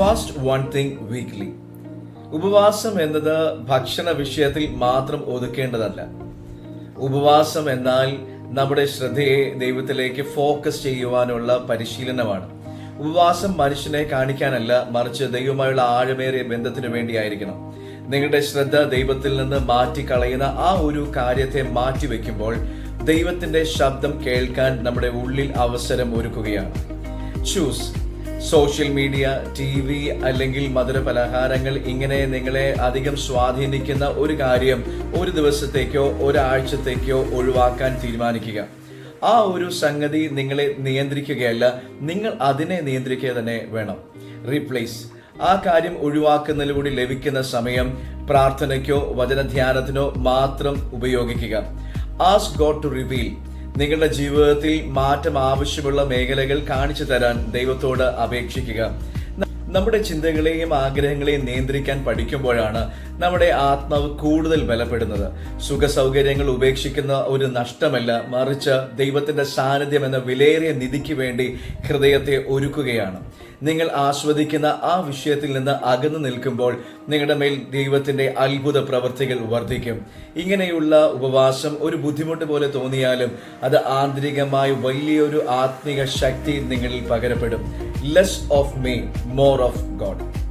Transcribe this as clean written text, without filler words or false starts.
Fast one thing weekly. ഉപവാസം എന്നത് ഭക്ഷണ വിഷയത്തിൽ മാത്രം ഒതുക്കേണ്ടതല്ല. ഉപവാസം എന്നാൽ നമ്മുടെ ശ്രദ്ധയെ ദൈവത്തിലേക്ക് ഫോക്കസ് ചെയ്യുവാനുള്ള പരിശീലനമാണ്. ഉപവാസം മനുഷ്യനെ കാണിക്കാനല്ല, മറിച്ച് ദൈവമായുള്ള ആഴമേറിയ ബന്ധത്തിനു വേണ്ടിയായിരിക്കണം. നിങ്ങളുടെ ശ്രദ്ധ ദൈവത്തിൽ നിന്ന് മാറ്റിക്കളയുന്ന ആ ഒരു കാര്യത്തെ മാറ്റിവെക്കുമ്പോൾ ദൈവത്തിന്റെ ശബ്ദം കേൾക്കാൻ നമ്മുടെ ഉള്ളിൽ അവസരം ഒരുക്കുകയാണ്. ചൂസ് സോഷ്യൽ മീഡിയ, TV അല്ലെങ്കിൽ മധുര പലഹാരങ്ങൾ, ഇങ്ങനെ നിങ്ങളെ അധികം സ്വാധീനിക്കുന്ന ഒരു കാര്യം ഒരു ദിവസത്തേക്കോ ഒരാഴ്ചത്തേക്കോ ഒഴിവാക്കാൻ തീരുമാനിക്കുക. ആ ഒരു സംഗതി നിങ്ങളെ നിയന്ത്രിക്കുകയല്ല, നിങ്ങൾ അതിനെ നിയന്ത്രിക്കുക തന്നെ വേണം. റീപ്ലേസ് ആ കാര്യം ഒഴിവാക്കുന്നതിലൂടെ ലഭിക്കുന്ന സമയം പ്രാർത്ഥനയ്ക്കോ വചനധ്യാനത്തിനോ മാത്രം ഉപയോഗിക്കുക. Ask God to reveal. നിങ്ങളുടെ ജീവിതത്തിൽ മാറ്റം ആവശ്യമുള്ള മേഖലകൾ കാണിച്ചു തരാൻ ദൈവത്തോട് അപേക്ഷിക്കുക. നമ്മുടെ ചിന്തകളെയും ആഗ്രഹങ്ങളെയും നിയന്ത്രിക്കാൻ പഠിക്കുമ്പോഴാണ് നമ്മുടെ ആത്മാവ് കൂടുതൽ ബലപ്പെടുന്നത്. സുഖ സൗകര്യങ്ങൾ ഉപേക്ഷിക്കുന്ന ഒരു നഷ്ടമല്ല, മറിച്ച് ദൈവത്തിന്റെ സാന്നിധ്യം എന്ന വിലയേറിയ നിധിക്ക് വേണ്ടി ഹൃദയത്തെ ഒരുക്കുകയാണ്. നിങ്ങൾ ആസ്വദിക്കുന്ന ആ വിഷയത്തിൽ നിന്ന് അകന്നു നിൽക്കുമ്പോൾ നിങ്ങളുടെ മേൽ ദൈവത്തിന്റെ അത്ഭുത പ്രവൃത്തികൾ വർദ്ധിക്കും. ഇങ്ങനെയുള്ള ഉപവാസം ഒരു ബുദ്ധിമുട്ട് പോലെ തോന്നിയാലും അത് ആന്തരികമായി വലിയൊരു ആത്മീക ശക്തി നിങ്ങളിൽ പകരപ്പെടും. Less of me, more of God.